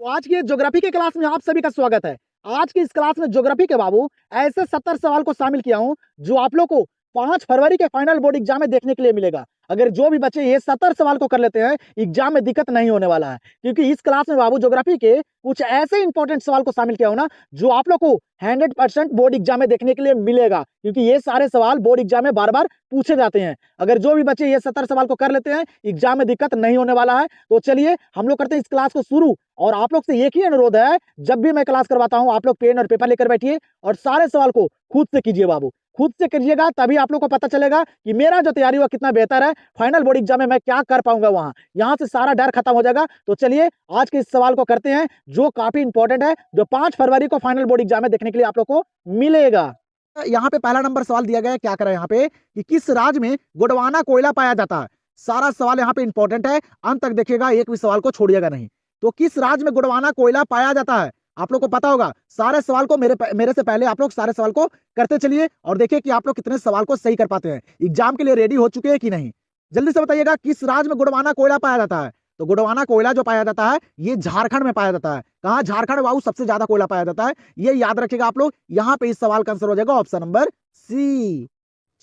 तो आज की ज्योग्राफी के क्लास में आप सभी का स्वागत है। आज की इस क्लास में ज्योग्राफी के बाबू ऐसे 70 सवाल को शामिल किया हूं जो आप लोग को 5 फरवरी के फाइनल बोर्ड एग्जाम में देखने के लिए मिलेगा। अगर जो भी बच्चे ये 70 सवाल को कर लेते हैं, एग्जाम में दिक्कत नहीं होने वाला है, क्योंकि इस क्लास में बाबू ज्योग्राफी के कुछ ऐसे इंपॉर्टेंट सवाल को शामिल किया हूं ना जो आप लोग को 100% बोर्ड एग्जाम में देखने के लिए मिलेगा, क्योंकि ये सारे सवाल बोर्ड एग्जाम में बार बार पूछे जाते हैं। अगर जो भी बच्चे ये 70 सवाल को कर लेते हैं, एग्जाम में दिक्कत नहीं होने वाला है। तो चलिए हम लोग करते हैं इस क्लास को शुरू। और आप लोग से एक ही अनुरोध है, जब भी मैं क्लास करवाता हूं आप लोग पेन और पेपर लेकर बैठिए और सारे सवाल को खुद से कीजिए बाबू। खुद से करिएगा तभी आप लोग को पता चलेगा कि मेरा जो तैयारी हुआ कितना बेहतर है, फाइनल बोर्ड एग्जाम में मैं क्या कर पाऊंगा। वहां यहां से सारा डर खत्म हो जाएगा। तो चलिए आज के इस सवाल को करते हैं जो काफी इंपॉर्टेंट है, जो 5 फरवरी को फाइनल बोर्ड एग्जाम में देखने के लिए आप लोग को मिलेगा। यहाँ पे पहला नंबर सवाल दिया गया है, क्या करें यहाँ पे कि किस राज्य में गोंडवाना कोयला पाया जाता है। सारा सवाल यहाँ पे इंपॉर्टेंट है, अंत तक देखिएगा, एक भी सवाल को छोड़िएगा नहीं। तो किस राज्य में गोंडवाना कोयला पाया जाता है, आप लोग को पता होगा। सारे सवाल को मेरे से पहले आप लोग सारे सवाल को करते चलिए और देखिए कि आप लोग कितने सवाल को सही कर पाते हैं। एग्जाम के लिए रेडी हो चुके हैं कि नहीं, जल्दी से बताइएगा। किस राज्य में गोंडवाना कोयला पाया जाता है? तो गोंडवाना कोयला जो पाया जाता है ये झारखंड में पाया जाता है। कहाँ? झारखंड बाबू सबसे ज्यादा कोयला पाया जाता है, ये याद रखिएगा आप लोग। यहाँ पे इस सवाल का आंसर हो जाएगा ऑप्शन नंबर सी।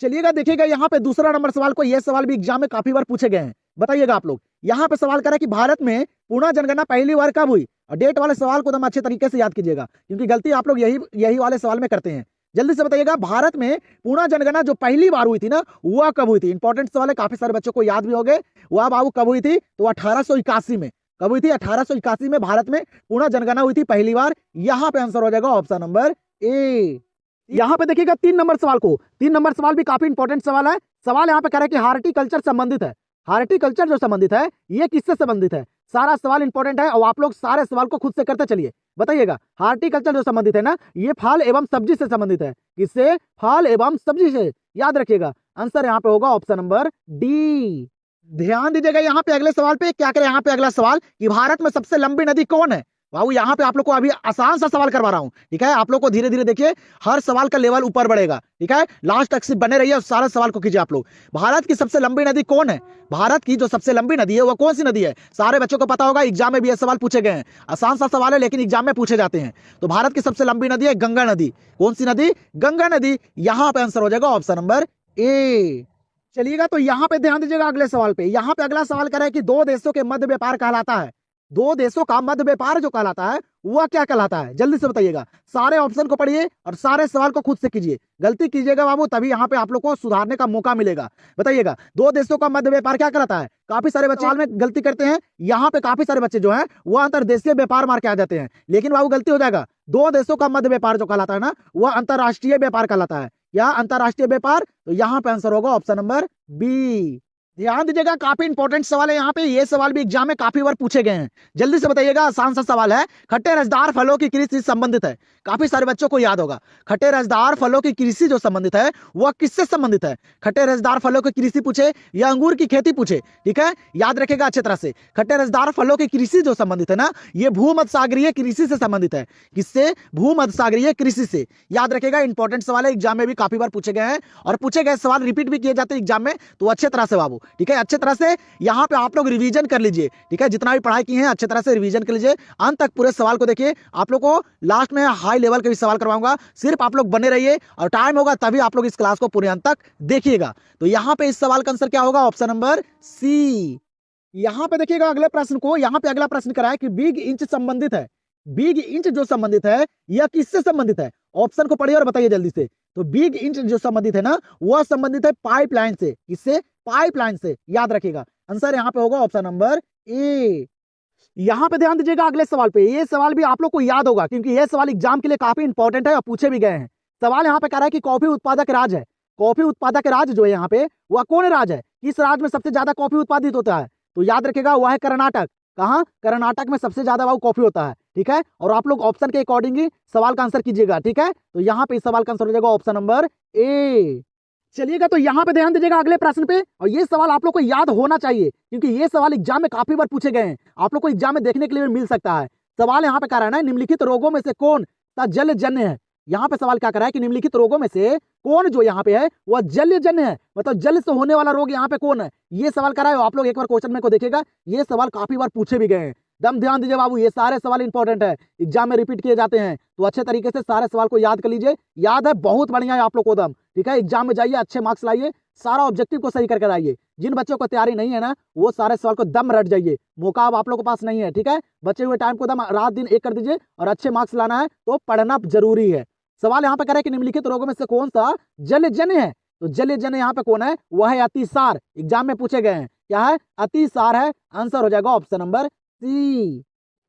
चलिएगा देखिएगा यहाँ पे दूसरा नंबर सवाल को, ये सवाल भी एग्जाम में काफी बार पूछे गए हैं। बताइएगा आप लोग, यहाँ पे सवाल करा कि भारत में पुनः जनगणना पहली बार कब हुई। और डेट वाले सवाल को एकदम अच्छे तरीके से याद कीजिएगा, क्योंकि गलती आप लोग यही वाले सवाल में करते हैं। जल्दी से बताइएगा, भारत में पुनः जनगणना जो पहली बार हुई थी ना, वह कब हुई थी? इंपॉर्टेंट सवाल है, काफी सारे बच्चों को याद भी हो गए। वह बाबू कब हुई थी? तो 1881 में। कब हुई थी? 1881 में भारत में पुनः जनगणना हुई थी पहली बार। यहाँ पे आंसर हो जाएगा ऑप्शन नंबर ए। यहाँ पे देखिएगा 3 नंबर सवाल को, 3 नंबर सवाल भी काफी इंपॉर्टेंट सवाल है। सवाल यहाँ पे कह रहा है कि हार्टिकल्चर संबंधित है। हार्टिकल्चर जो संबंधित है ये किससे संबंधित है? सारा सवाल इंपॉर्टेंट है और आप लोग सारे सवाल को खुद से करते चलिए। बताइएगा, हार्टिकल्चर जो संबंधित है ना, ये फल एवं सब्जी से संबंधित है। किससे? फल एवं सब्जी से। याद रखिएगा, आंसर यहाँ पे होगा ऑप्शन नंबर डी। ध्यान दीजिएगा यहाँ पे अगले सवाल पे, क्या करें यहाँ पे अगला सवाल कि भारत में सबसे लंबी नदी कौन है। बाबू यहाँ पे आप लोग को अभी आसान सा सवाल करवा रहा हूँ, ठीक है। आप लोग को धीरे धीरे देखिए, हर सवाल का लेवल ऊपर बढ़ेगा, ठीक है। लास्ट तक सिर्फ बने रहिए और सारे सवाल को कीजिए आप लोग। भारत की सबसे लंबी नदी कौन है? भारत की जो सबसे लंबी नदी है वो कौन सी नदी है? सारे बच्चों को पता होगा, एग्जाम में भी ये सवाल पूछे गए हैं। आसान सा सवाल है लेकिन एग्जाम में पूछे जाते हैं। तो भारत की सबसे लंबी नदी है गंगा नदी। कौन सी नदी? गंगा नदी। यहाँ पे आंसर हो जाएगा ऑप्शन नंबर ए। चलिएगा तो यहाँ पे ध्यान दीजिएगा अगले सवाल पे। यहाँ पे अगला सवाल करें कि दो देशों के मध्य व्यापार कहलाता है। दो देशों का मध्य व्यापार जो कहलाता है वह क्या कहलाता है? जल्दी से बताइएगा, सारे ऑप्शन को पढ़िए और सारे सवाल को खुद से कीजिए। गलती कीजिएगा बाबू तभी यहाँ पे आप लोग को सुधारने का मौका मिलेगा। बताइएगा, दो देशों का मध्य व्यापार क्या कहलाता है? काफी सारे बच्चे में गलती करते हैं। यहाँ पे काफी सारे बच्चे जो है वह अंतरदेशीय व्यापार मार के आ जाते हैं, लेकिन बाबू गलती हो जाएगा। दो देशों का मध्य व्यापार जो कहलाता है ना, वह अंतरराष्ट्रीय व्यापार कहलाता है। या अंतरराष्ट्रीय व्यापार। तो यहाँ पे आंसर होगा ऑप्शन नंबर बी। ध्यान दीजिएगा, काफी इंपॉर्टेंट सवाल है यहाँ पे। ये सवाल भी एग्जाम में काफी बार पूछे गए हैं। जल्दी से बताइएगा, आसान सा सवाल है। खट्टे रसदार फलों की कृषि से संबंधित है। काफी सारे बच्चों को याद होगा, खट्टे रसदार फलों की कृषि जो संबंधित है वह किससे संबंधित है? खट्टे रसदार फलों की कृषि पूछे या अंगूर की खेती पूछे, ठीक है, याद रखेगा अच्छी तरह से। खट्टे रसदार फलों की कृषि जो संबंधित है ना, ये भूमध्यसागरीय कृषि से संबंधित है। किससे? भूमध्यसागरीय कृषि से। याद रखेगा, इंपॉर्टेंट सवाल है, एग्जाम में भी काफी बार पूछे गए हैं और पूछे गए सवाल रिपीट भी किए जाते हैं एग्जाम में। तो अच्छे तरह से बाबू, ठीक है, अच्छे तरह से यहाँ पे आप लोग रिवीजन कर लीजिए, ठीक है। जितना भी पढ़ाई की है अच्छे तरह से रिवीजन कर लीजिए, अंत तक पूरे सवाल को देखिए। आप लोग को लास्ट में हाई लेवल के भी सवाल करवाऊंगा, सिर्फ आप लोग बने रहिए और टाइम होगा तभी आप लोग इस क्लास को पूरे अंत तक देखिएगा। तो यहाँ पे इस सवाल का आंसर क्या होगा? Option number C. यहाँ पे देखिएगा अगले प्रश्न को, यहाँ पे अगला प्रश्न करा है कि बिग इंच संबंधित है। बिग इंच जो संबंधित है यह किससे संबंधित है? ऑप्शन को पढ़िए और बताइए जल्दी से। तो बिग इंच जो संबंधित है ना, वह संबंधित है पाइपलाइन से। किससे? पाइपलाइन से। याद रखिएगा, आंसर यहाँ पे होगा ऑप्शन नंबर ए। यहाँ पे ध्यान दीजिएगा अगले सवाल पे। ये सवाल भी आप लोग को याद होगा क्योंकि ये सवाल एग्जाम के लिए काफी इंपॉर्टेंट है और पूछे भी गए हैं। सवाल यहाँ पे कह रहा है कि कॉफी उत्पादक राज्य है। कॉफी उत्पादक राज्य जो है यहाँ पे, वह कौन राज्य है? किस राज्य में सबसे ज्यादा कॉफी उत्पादित होता है? तो याद रखिएगा, वह है कर्नाटक। कहाँ? कर्नाटक में सबसे ज्यादा वो कॉफी होता है, ठीक है। और आप लोग ऑप्शन के अकॉर्डिंग ही सवाल का आंसर कीजिएगा, ठीक है। तो यहाँ पे इस सवाल का आंसर हो जाएगा ऑप्शन नंबर ए। चलिएगा तो यहाँ पे ध्यान दीजिएगा अगले प्रश्न पे, और ये सवाल आप लोग को याद होना चाहिए क्योंकि ये सवाल एग्जाम में काफी बार पूछे गए हैं। आप लोग को एग्जाम में देखने के लिए मिल सकता है। सवाल यहाँ पे कह रहा है, निम्नलिखित रोगों में से कौन सा जलजन्य है? यहाँ पे सवाल क्या कर रहा है कि निम्नलिखित रोगों में से कौन जो यहाँ पे है वह जलजन्य है, मतलब जल से होने वाला रोग यहाँ पे कौन है? ये सवाल कर रहा है। आप लोग एक बार क्वेश्चन में को देखिएगा, ये सवाल काफी बार पूछे भी गए हैं। दम ध्यान दीजिए बाबू, ये सारे सवाल इंपॉर्टेंट है, एग्जाम में रिपीट किए जाते हैं, तो अच्छे तरीके से सारे सवाल को याद कर लीजिए। याद है, बहुत बढ़िया है आप लोग को दम, ठीक है। एग्जाम में जाइए, अच्छे मार्क्स लाइए, सारा ऑब्जेक्टिव को सही करके आइए। जिन बच्चों को तैयारी नहीं है ना, वो सारे सवाल को दम रट जाइए, मौका अब आप लोग के पास नहीं है, ठीक है। बचे हुए टाइम को दम रात दिन एक कर दीजिए और अच्छे मार्क्स लाना है तो पढ़ना जरूरी है। सवाल यहाँ पे कह रहे हैं कि निम्नलिखित रोगों में से कौन सा जलजन्य है, तो जलजन्य यहाँ पे कौन है, वह है अतिसार। एग्जाम में पूछे गए हैं, क्या है, अतिसार है। आंसर हो जाएगा ऑप्शन नंबर सी।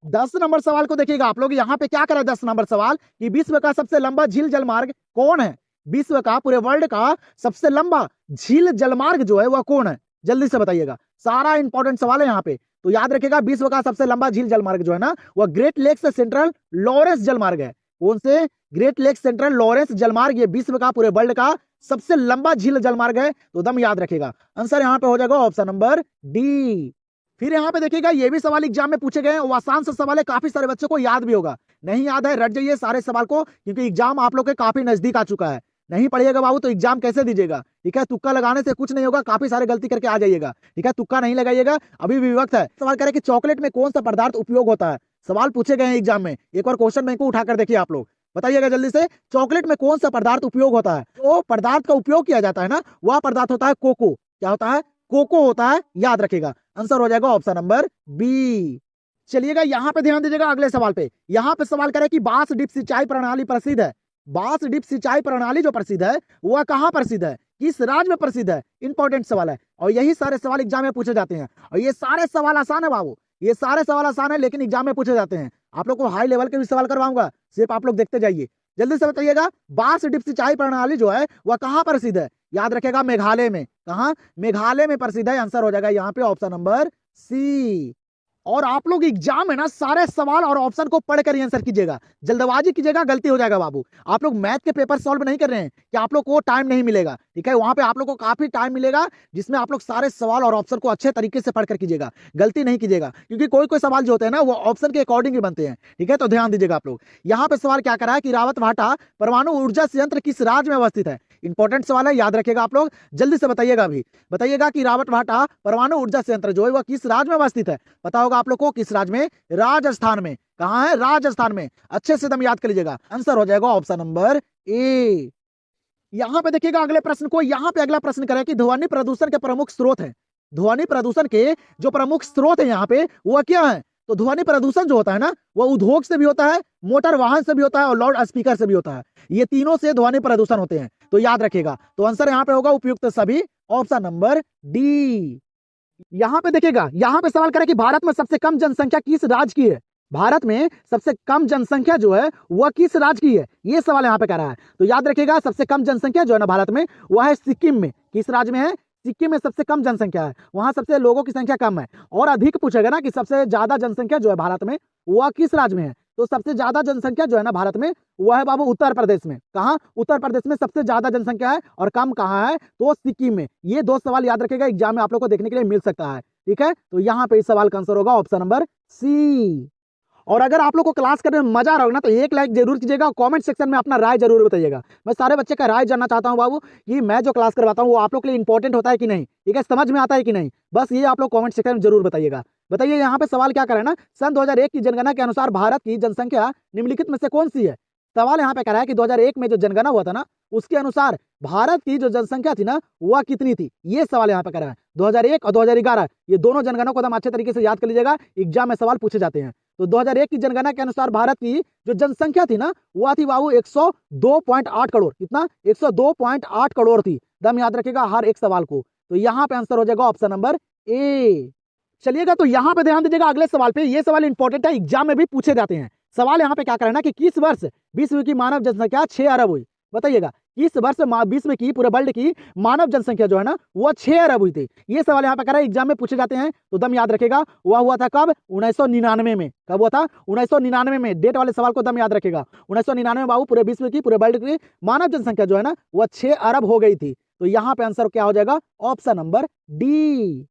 10 नंबर सवाल को देखिएगा आप लोग, यहाँ पे क्या करा 10 नंबर सवाल कि विश्व का सबसे लंबा झील जलमार्ग कौन है। विश्व का, पूरे वर्ल्ड का सबसे लंबा झील जलमार्ग जो है वह कौन है, जल्दी से बताइएगा। सारा इंपॉर्टेंट सवाल है यहाँ पे, तो याद रखिएगा विश्व का सबसे लंबा झील जलमार्ग जो है ना, वह ग्रेट लेक्स सेंट्रल लॉरेंस जलमार्ग है। कौन से, ग्रेट लेक्स सेंट्रल लॉरेंस जलमार्ग, ये विश्व का, पूरे वर्ल्ड का सबसे लंबा झील जलमार्ग है, तो दम याद रखेगा। आंसर यहाँ पे हो जाएगा ऑप्शन नंबर डी। फिर यहाँ पे देखिएगा, ये भी सवाल एग्जाम में पूछे गए हैं, वो आसान सा सवाल है, काफी सारे बच्चों को याद भी होगा। नहीं याद है, रट जाइए सारे सवाल को, क्योंकि एग्जाम आप लोग के काफी नजदीक आ चुका है। नहीं पढ़िएगा बाबू तो एग्जाम कैसे दीजिएगा, ठीक है। तुक्का लगाने से कुछ नहीं होगा, काफी सारे गलती करके आ जाइएगा, ठीक है। तुक्का नहीं लगाइएगा, अभी भी वक्त है। सवाल करें कि चॉकलेट में कौन सा पदार्थ उपयोग होता है, सवाल पूछे गए हैं एग्जाम में। एक बार क्वेश्चन बैंक को उठाकर देखिए आप लोग, बताइएगा जल्दी से, चॉकलेट में कौन सा पदार्थ उपयोग होता है। तो पदार्थ का उपयोग किया जाता है ना, वह पदार्थ होता है कोको। क्या होता है, कोको होता है, याद रखेगा। आंसर हो जाएगा ऑप्शन नंबर बी। चलिएगा यहाँ पे ध्यान दीजिएगा अगले सवाल पे। यहाँ पे सवाल करे कि बांस डिप सिंचाई प्रणाली प्रसिद्ध है। बांस डिप सिंचाई प्रणाली जो प्रसिद्ध है वह कहाँ प्रसिद्ध है, किस राज्य में प्रसिद्ध है, इंपॉर्टेंट सवाल है। और यही सारे सवाल एग्जाम में पूछे जाते हैं, और ये सारे सवाल आसान है बाबू, ये सारे सवाल आसान है, लेकिन एग्जाम में पूछे जाते हैं। आप लोग को हाई लेवल के भी सवाल करवाऊंगा, सिर्फ आप लोग देखते जाइए। जल्दी से बताइएगा, बांस डिप सिंचाई प्रणाली जो है वह कहाँ प्रसिद्ध है, याद रखेगा मेघालय में। कहाँ, मेघालय में प्रसिद्ध है। आंसर हो जाएगा यहाँ पे ऑप्शन नंबर सी। और आप लोग एग्जाम में ना सारे सवाल और ऑप्शन को पढ़कर ही आंसर कीजिएगा, जल्दबाजी कीजिएगा गलती हो जाएगा बाबू। आप लोग मैथ के पेपर सॉल्व नहीं कर रहे हैं कि आप लोग को टाइम नहीं मिलेगा, ठीक है। वहां पे आप लोग को काफी टाइम मिलेगा, जिसमें आप लोग सारे सवाल और ऑप्शन को अच्छे तरीके से पढ़कर कीजिएगा, गलती नहीं कीजिएगा। क्योंकि कोई कोई सवाल जो होते हैं ना, वो ऑप्शन के अकॉर्डिंग ही बनते हैं, ठीक है। तो ध्यान दीजिएगा आप लोग। यहाँ पे सवाल क्या कर रहा है कि रावत भाटा परमाणु ऊर्जा संयंत्र किस राज्य में अवस्थित है। इंपॉर्टेंट सवाल है, याद रखिएगा आप लोग, जल्दी से बताइएगा। अभी बताइएगा कि रावत भाटा परमाणु ऊर्जा संयंत्र जो है वह किस राज्य में अवस्थित है। पता होगा आप लोग को, किस राज्य में, राजस्थान में। कहां है, राजस्थान में। अच्छे से दम याद कर लीजिएगा। आंसर हो जाएगा ऑप्शन नंबर ए। यहां पे देखिएगा अगले प्रश्न को, यहां पे अगला प्रश्न करें कि ध्वनि प्रदूषण के प्रमुख स्रोत है। ध्वनि प्रदूषण के जो प्रमुख स्रोत है यहाँ पे वह क्या है, तो ध्वनि प्रदूषण जो होता है ना, वह उद्योग से भी होता है, मोटर वाहन से भी होता है, और लाउड स्पीकर से भी होता है। ये तीनों से ध्वनि प्रदूषण होते हैं, तो याद रखिएगा। तो आंसर यहाँ पे होगा उपयुक्त सभी, ऑप्शन नंबर डी। यहाँ पे देखिएगा, यहाँ पे सवाल करें कि भारत में सबसे कम जनसंख्या किस राज्य की है। भारत में सबसे कम जनसंख्या जो है वह किस राज्य की है, ये सवाल यहाँ पे कर रहा है। तो याद रखिएगा, सबसे कम जनसंख्या जो है ना भारत में, वह है सिक्किम में। किस राज्य में है, सिक्किम में सबसे कम जनसंख्या है, वहां सबसे लोगों की संख्या कम है। और अधिक पूछेगा ना कि सबसे ज्यादा जनसंख्या जो है भारत में वह किस राज्य में है, तो सबसे ज्यादा जनसंख्या जो है ना भारत में वह है बाबू उत्तर प्रदेश में। कहाँ, उत्तर प्रदेश में सबसे ज्यादा जनसंख्या है, और कम कहाँ है, तो सिक्किम में। ये दो सवाल याद रखेगा, एग्जाम में आप लोग को देखने के लिए मिल सकता है, ठीक है। तो यहाँ पे इस सवाल का आंसर होगा ऑप्शन नंबर सी। और अगर आप लोग को क्लास करने में मजा आ रहा होगा ना, तो एक लाइक जरूर कीजिएगा, और कमेंट सेक्शन में अपना राय जरूर बताइएगा। मैं सारे बच्चे का राय जानना चाहता हूं बाबू, कि मैं जो क्लास करवाता हूं वो आप लोग के लिए इंपॉर्टेंट होता है कि नहीं, ठीक है, समझ में आता है कि नहीं, बस ये आप लोग कमेंट सेक्शन में जरूर बताइएगा। बताइए यहाँ पे सवाल क्या करें ना, सन 2001 की जनगणना के अनुसार भारत की जनसंख्या निम्नलिखित में से कौन सी है। सवाल यहाँ पे कह रहा है कि 2001 में जो जनगणना हुआ था ना, उसके अनुसार भारत की जो जनसंख्या थी ना, वह कितनी थी, ये सवाल यहाँ पे कर रहा है। 2001 और 2011 ये दोनों जनगणना को एकदम अच्छे तरीके से याद कर लीजिएगा, एग्जाम में सवाल पूछे जाते हैं। तो 2001 की जनगणना के अनुसार भारत की जो जनसंख्या थी ना, वह थी बाबू 102.8 करोड़। कितना, 102.8 करोड़ थी। दम याद रखिएगा हर एक सवाल को। तो यहाँ पे आंसर हो जाएगा ऑप्शन नंबर ए। चलिएगा, तो यहाँ पे ध्यान दीजिएगा अगले सवाल पे, ये सवाल इंपॉर्टेंट है, एग्जाम में भी पूछे जाते हैं। सवाल यहाँ पे क्या करना कि किस वर्ष विश्व की मानव जनसंख्या 6 अरब हुई। बताइएगा, किस वर्ष विश्व की, पूरे वर्ल्ड की मानव जनसंख्या जो है ना, वह 6 अरब हुई थी। ये सवाल यहाँ पे कर रहा है, एग्जाम में पूछे जाते हैं, तो दम याद रखेगा। वह हुआ था कब, 1999 में। कब हुआ था, 1999 में। डेट वाले सवाल को दम याद रखेगा। 1999 में बाबू पूरे विश्व की, पूरे वर्ल्ड की मानव जनसंख्या जो है ना, वह 6 अरब हो गई थी। तो यहाँ पे आंसर क्या हो जाएगा, ऑप्शन नंबर डी।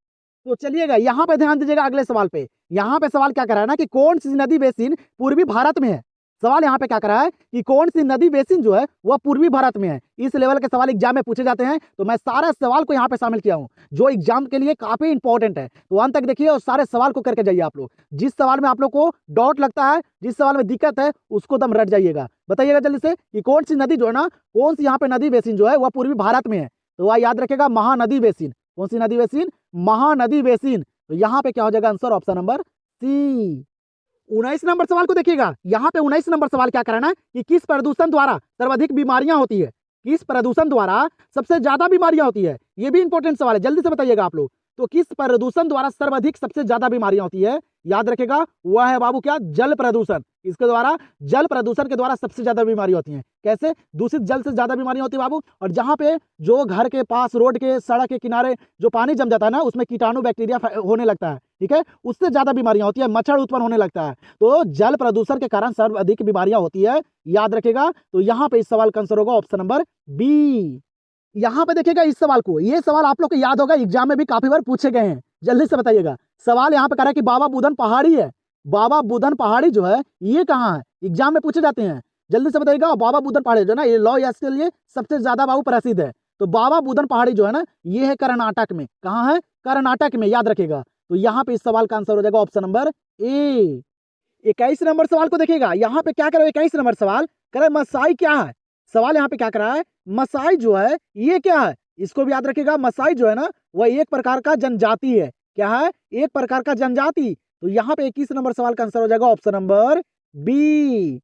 तो चलिएगा यहाँ पे ध्यान दीजिएगा अगले सवाल पे। यहाँ पे सवाल क्या कर रहा है ना कि कौन सी नदी बेसिन पूर्वी भारत में है। सवाल यहाँ पे क्या करा है कि कौन सी नदी बेसिन जो है वह पूर्वी भारत में है। इस लेवल के सवाल एग्जाम में पूछे जाते हैं, तो मैं सारे सवाल को यहाँ पे शामिल किया हूँ जो एग्जाम के लिए काफी इंपॉर्टेंट है। तो अंत तक देखिए और सारे सवाल को करके जाइए आप लोग। जिस सवाल में आप लोग को डाउट लगता है, जिस सवाल में दिक्कत है, उसको दम रट जाइएगा। बताइएगा जल्दी से कि कौन सी नदी जो है ना, कौन सी यहाँ पे नदी बेसिन जो है वह पूर्वी भारत में है। तो वह याद रखेगा महानदी बेसिन। कौन सी नदी बेसिन? महानदी बेसिन। तो यहाँ पे क्या हो जाएगा answer? Option number C. 19 number सवाल को देखिएगा। यहाँ पे 19 नंबर सवाल क्या कराना है कि किस प्रदूषण द्वारा सर्वाधिक बीमारियां होती है। किस प्रदूषण द्वारा सबसे ज्यादा बीमारियां होती है, ये भी इंपॉर्टेंट सवाल है, जल्दी से बताइएगा आप लोग। तो किस प्रदूषण द्वारा सर्वाधिक सबसे ज्यादा बीमारियां होती है, याद रखेगा वह है बाबू क्या? जल प्रदूषण। इसके द्वारा, जल प्रदूषण के द्वारा सबसे ज्यादा बीमारी होती है। कैसे? दूषित जल से ज्यादा बीमारियां होती है बाबू। और जहां पे जो घर के पास, रोड के, सड़क के किनारे जो पानी जम जाता है ना, उसमें कीटाणु बैक्टीरिया होने लगता है, ठीक है, उससे ज्यादा बीमारियां होती है, मच्छर उत्पन्न होने लगता है। तो जल प्रदूषण के कारण सर्वाधिक बीमारियां होती है, याद रखेगा। तो यहाँ पे इस सवाल का आंसर होगा ऑप्शन नंबर बी। यहाँ पे देखिएगा इस सवाल को, ये सवाल आप लोग को याद होगा, एग्जाम में भी काफी बार पूछे गए हैं, जल्दी से बताइएगा। सवाल यहाँ पे कह रहा है कि बाबा बुदन पहाड़ी है। बाबा बुदन पहाड़ी जो है ये कहाँ है? एग्जाम में पूछे जाते हैं, जल्दी से बताइएगा। बाबा बुदन पहाड़ी जो है ना, ये लॉ यस के लिए सबसे ज्यादा बाबू प्रसिद्ध है। तो बाबा बुदन पहाड़ी जो है ना, ये है कर्नाटक में। कहाँ है? कर्नाटक में, याद रखेगा। तो यहाँ पे इस सवाल का आंसर हो जाएगा ऑप्शन नंबर ए। 21 नंबर सवाल को देखिएगा। यहाँ पे क्या करो, 21 नंबर सवाल करे मसाई क्या है। सवाल यहाँ पे क्या करा है, मसाई जो है ये क्या है, इसको भी याद रखिएगा। मसाई जो है ना, वह एक प्रकार का जनजाति है। क्या है? एक प्रकार का जनजाति। तो यहाँ पे 21 नंबर सवाल का आंसर हो जाएगा ऑप्शन नंबर बी।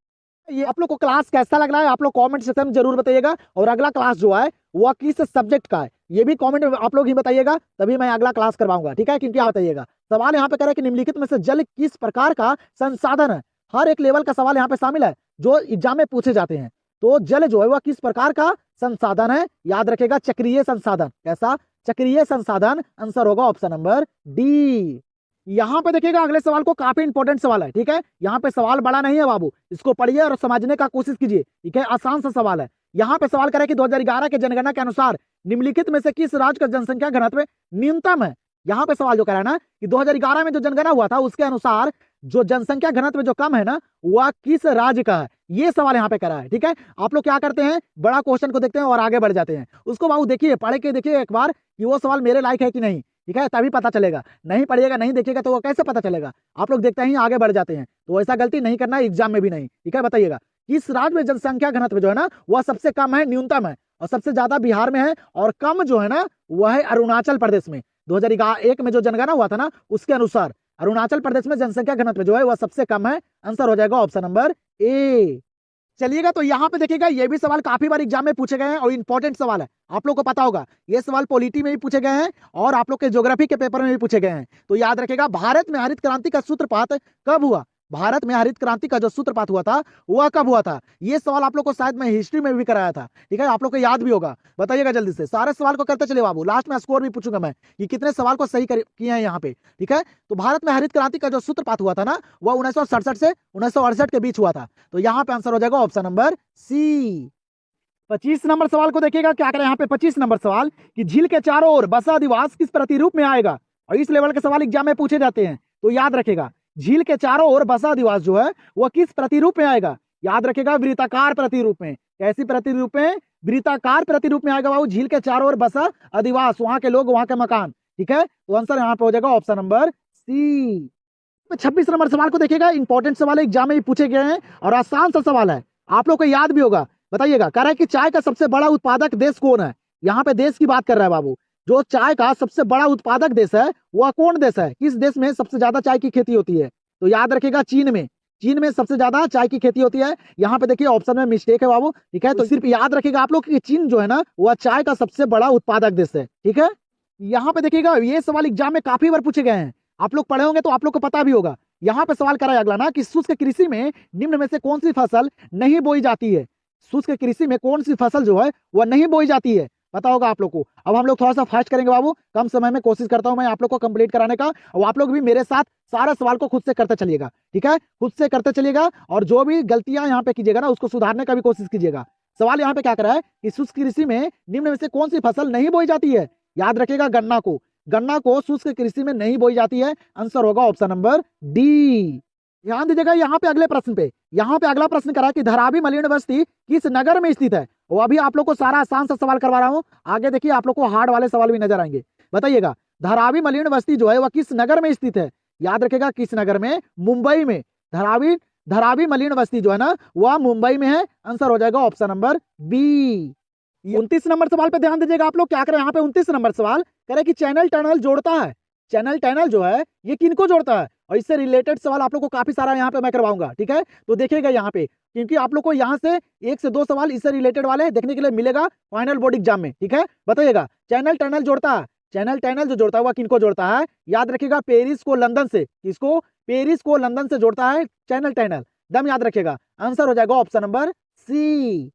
ये आप लोग को क्लास कैसा लग रहा है, आप लोग कमेंट सेक्शन में जरूर बताइएगा। और अगला क्लास जो है वह किस सब्जेक्ट का है, ये भी कमेंट में आप लोग ही बताइएगा, तभी मैं अगला क्लास करवाऊंगा, ठीक है। क्योंकि बताइएगा सवाल यहाँ पे कह रहा है कि निम्नलिखित में से जल किस प्रकार का संसाधन है। हर एक लेवल का सवाल यहाँ पे शामिल है जो एग्जाम में पूछे जाते हैं। तो जल जो है वह किस प्रकार का संसाधन है, याद रखेगा चक्रीय संसाधन। कैसा? चक्रीय संसाधन। आंसर होगा ऑप्शन नंबर डी। यहाँ पे देखिएगा अगले सवाल को, काफी इंपॉर्टेंट सवाल है, ठीक है। यहाँ पे सवाल बड़ा नहीं है बाबू, इसको पढ़िए और समझने का कोशिश कीजिए, ठीक है। आसान सा सवाल है। यहाँ पे सवाल करे कि 2011 के जनगणना के अनुसार निम्नलिखित में से किस राज्य का जनसंख्या घनत्व न्यूनतम है। यहाँ पे सवाल जो कह रहा है ना कि 2011 में जो जनगणना हुआ था उसके अनुसार जो जनसंख्या घनत्व जो कम है ना, वह किस राज्य का है, ये सवाल यहाँ पे करा है, ठीक है। आप लोग क्या करते हैं, बड़ा क्वेश्चन को देखते हैं और आगे बढ़ जाते हैं। उसको बाबू देखिए, पढ़ के देखिए एक बार कि वो सवाल मेरे लायक है कि नहीं, ठीक है, तभी पता चलेगा। नहीं पढ़िएगा, नहीं देखिएगा तो वो कैसे पता चलेगा। आप लोग देखते ही आगे बढ़ जाते हैं, तो ऐसा गलती नहीं करना है एग्जाम में भी नहीं, ठीक है। बताइएगा किस राज्य में जनसंख्या घनत्व जो है ना वह सबसे कम है, न्यूनतम है, और सबसे ज्यादा बिहार में है, और कम जो है ना वह है अरुणाचल प्रदेश में। 2001 में जो जनगणना हुआ था ना उसके अनुसार अरुणाचल प्रदेश में जनसंख्या घनत्व जो है वह सबसे कम है। आंसर हो जाएगा ऑप्शन नंबर ए। चलिएगा तो यहाँ पे देखिएगा, ये भी सवाल काफी बार एग्जाम में पूछे गए हैं और इंपॉर्टेंट सवाल है, आप लोग को पता होगा। ये सवाल पॉलिटी में भी पूछे गए हैं और आप लोग के ज्योग्राफी के पेपर में भी पूछे गए हैं। तो याद रखेगा, भारत में हरित क्रांति का सूत्रपात कब हुआ। भारत में हरित क्रांति का जो सूत्रपात हुआ था वह कब हुआ था। ये सवाल आप लोग को शायद मैं हिस्ट्री में भी कराया था, ठीक है, आप लोग को याद भी होगा। बताइएगा जल्दी से, सारे सवाल को करते चले बाबू, लास्ट में स्कोर भी पूछूंगा मैं कि कितने सवाल को सही किए हैं यहाँ पे, ठीक है। तो भारत में हरित क्रांति का जो सूत्रपात हुआ था ना वह 1967 से 1968 के बीच हुआ था। तो यहाँ पे आंसर हो जाएगा ऑप्शन नंबर सी। 25 नंबर सवाल को देखिएगा, क्या करें यहाँ पे 25 नंबर सवाल कि झील के चारों ओर बसा अधिवास किस प्रतिरूप में आएगा। और इस लेवल के सवाल एग्जाम में पूछे जाते हैं, तो याद रखेगा झील के चारों ओर बसा अधिवास जो है वह किस प्रतिरूप में आएगा। याद रखेगा वृत्ताकार प्रतिरूप में। कैसी प्रतिरूप में? वृत्ताकार प्रतिरूप में आएगा बाबू। झील के चारों ओर बसा अधिवास, वहां के लोग, वहां के मकान, ठीक है। तो आंसर यहाँ पे हो जाएगा ऑप्शन नंबर सी। 26 नंबर सवाल को देखिएगा, इंपॉर्टेंट सवाल है, एग्जाम में भी पूछे गए हैं और आसान सा सवाल है, आप लोग को याद भी होगा। बताइएगा, कह रहा है कि चाय का सबसे बड़ा उत्पादक देश कौन है। यहाँ पे देश की बात कर रहा है बाबू। जो चाय का सबसे बड़ा उत्पादक देश है वह कौन देश है, किस देश में सबसे ज्यादा चाय की खेती होती है। तो याद रखिएगा चीन में। चीन में सबसे ज्यादा चाय की खेती होती है। यहाँ पे देखिए ऑप्शन में मिस्टेक है बाबू, ठीक है। तो सिर्फ याद रखिएगा आप लोग कि चीन जो है ना वह चाय का सबसे बड़ा उत्पादक देश है, ठीक है। यहाँ पे देखिएगा ये सवाल एग्जाम में काफी बार पूछे गए हैं, आप लोग पढ़े होंगे तो आप लोग को पता भी होगा। यहाँ पे सवाल करा है अगला ना कि शुष्क कृषि में निम्न में से कौन सी फसल नहीं बोई जाती है। शुष्क कृषि में कौन सी फसल जो है वह नहीं बोई जाती है, पता होगा आप लोग को। अब हम लोग थोड़ा सा फास्ट करेंगे बाबू, कम समय में कोशिश करता हूं मैं आप लोग को कंप्लीट कराने का, और आप लोग भी मेरे साथ सारे सवाल को खुद से करते चलिएगा, ठीक है। खुद से करते चलिएगा और जो भी गलतियां यहाँ पे कीजिएगा ना उसको सुधारने का भी कोशिश कीजिएगा। सवाल यहाँ पे क्या करा है कि शुष्क कृषि में निम्न में से कौन सी फसल नहीं बोई जाती है। याद रखिएगा गन्ना को। गन्ना को शुष्क कृषि में नहीं बोई जाती है। आंसर होगा ऑप्शन नंबर डी। ध्यान दीजिएगा यहाँ पे अगले प्रश्न पे। यहाँ पे अगला प्रश्न करा है कि धारावी मलिन बस्ती किस नगर में स्थित है। वो अभी आप लोग को सारा आसान सा सवाल करवा रहा हूँ, आगे देखिए आप लोग को हार्ड वाले सवाल भी नजर आएंगे। बताइएगा धारावी मलिन बस्ती जो है वह किस नगर में स्थित है। याद रखेगा किस नगर में, मुंबई में। धारावी धारावी मलिन बस्ती जो है ना वह मुंबई में है। आंसर हो जाएगा ऑप्शन नंबर बी। 29 नंबर सवाल पे ध्यान दीजिएगा आप लोग, क्या करें यहाँ पे 29 नंबर सवाल करे कि चैनल टनल जोड़ता है। चैनल टनल जो है ये किनको जोड़ता है, और इससे रिलेटेड सवाल आप लोग को काफी सारा यहाँ पे मैं करवाऊंगा, ठीक है। तो देखिएगा यहाँ पे, क्योंकि आप लोग को यहाँ से 1 से 2 सवाल इससे रिलेटेड वाले देखने के लिए मिलेगा फाइनल बोर्ड एग्जाम में, ठीक है। बताइएगा चैनल टनल जोड़ता है, चैनल टनल जो जोड़ता है वह किनको जोड़ता है। याद रखिएगा पेरिस को लंदन से, किसको, पेरिस को लंदन से जोड़ता है चैनल टनल। दम याद रखिएगा, आंसर हो जाएगा ऑप्शन नंबर सी।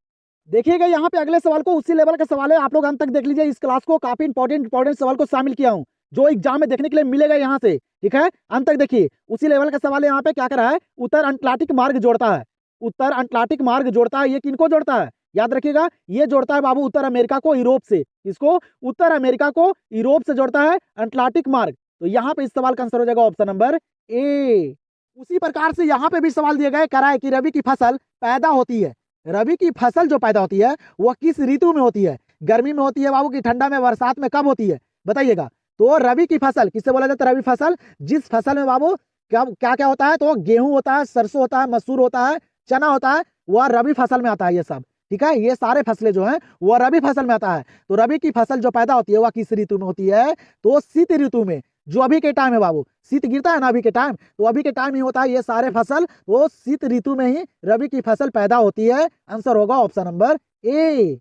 देखिएगा यहाँ पे अगले सवाल को उसी लेवल का सवाल है, आप लोग अंत तक देख लीजिए। इस क्लास को काफी इंपॉर्टेंट सवाल को शामिल किया हूँ जो एग्जाम में देखने के लिए मिलेगा यहाँ से, ठीक है। अंत तक देखिए, उसी लेवल का सवाल है। यहाँ पे क्या करा है, उत्तर अटलांटिक मार्ग जोड़ता है। उत्तर अटलांटिक मार्ग जोड़ता है, ये किनको जोड़ता है। याद रखिएगा ये जोड़ता है बाबू उत्तर अमेरिका को यूरोप से। इसको उत्तर अमेरिका को यूरोप से जोड़ता है अटलांटिक मार्ग। तो यहाँ पे इस सवाल का आंसर हो जाएगा ऑप्शन नंबर ए। उसी प्रकार से यहाँ पे भी सवाल दिए गए, करा है कि रबी की फसल पैदा होती है। रबी की फसल जो पैदा होती है वह किस ऋतु में होती है। गर्मी में होती है बाबू की ठंडा में, बरसात में, कब होती है बताइएगा। तो रबी की फसल किससे बोला जाता है, रबी फसल जिस फसल में बाबू क्या क्या क्या होता है, तो गेहूं होता है, सरसों होता है, मसूर होता है, चना होता है, वह रबी फसल में आता है ये सब, ठीक है। ये सारे फसलें जो हैं वह रबी फसल में आता है। तो रबी की फसल जो पैदा होती है वह किस ऋतु में होती है, तो शीत ऋतु में, जो अभी के टाइम है बाबू, शीत गिरता है ना अभी के टाइम, तो अभी के टाइम ही होता है ये सारे फसल, वो शीत ऋतु में ही रबी की फसल पैदा होती है। आंसर होगा ऑप्शन नंबर ए।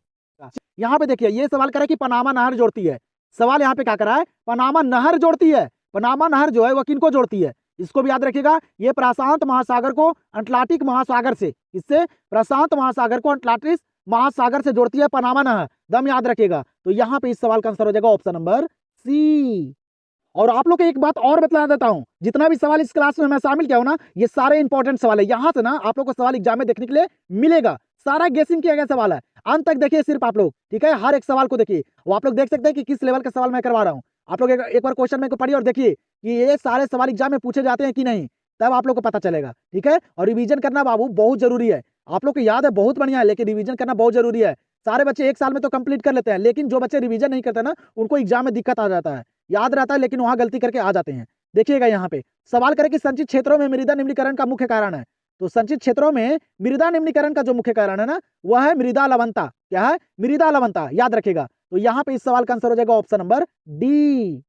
यहाँ पे देखिए ये सवाल करा कि पनामा नहर जोड़ती है। सवाल यहाँ पे क्या करा है, पनामा नहर जोड़ती है। पनामा नहर जो है वो किनको जोड़ती है, इसको भी याद रखिएगा। ये प्रशांत महासागर को अटलांटिक महासागर से, इससे प्रशांत महासागर को अटलांटिक महासागर से जोड़ती है पनामा नहर। दम याद रखिएगा। तो यहाँ पे इस सवाल का आंसर हो जाएगा ऑप्शन नंबर सी। और आप लोग को एक बात और बता देता हूं, जितना भी सवाल इस क्लास में मैं शामिल किया हूं ना, ये सारे इंपॉर्टेंट सवाल है। यहाँ से ना आप लोग को सवाल एग्जाम में देखने के लिए मिलेगा, सारा गेसिंग किया गया सवाल है। अंत तक देखिए सिर्फ आप लोग, ठीक है। हर एक सवाल को देखिए, वो आप लोग देख सकते हैं कि किस लेवल का सवाल मैं करवा रहा हूँ। आप लोग एक बार क्वेश्चन में पढ़िए और देखिए कि ये सारे सवाल एग्जाम में पूछे जाते हैं कि नहीं, तब आप लोग को पता चलेगा, ठीक है। और रिवीजन करना बाबू बहुत जरूरी है। आप लोग को याद है बहुत बढ़िया है, लेकिन रिवीजन करना बहुत जरूरी है। सारे बच्चे 1 साल में तो कंप्लीट कर लेते हैं, लेकिन जो बच्चे रिवीजन नहीं करते ना उनको एग्जाम में दिक्कत आ जाता है। याद रहता है लेकिन वहां गलती करके आ जाते हैं। देखिएगा यहाँ पे सवाल करें कि संचित क्षेत्रों में मृदा निम्नीकरण का मुख्य कारण है। तो संचित क्षेत्रों में मृदा निम्नीकरण का जो मुख्य कारण है ना वह है मृदा लवणता। क्या है, मृदा लवणता, याद रखेगा। तो यहाँ पे इस सवाल का आंसर हो जाएगा ऑप्शन नंबर डी।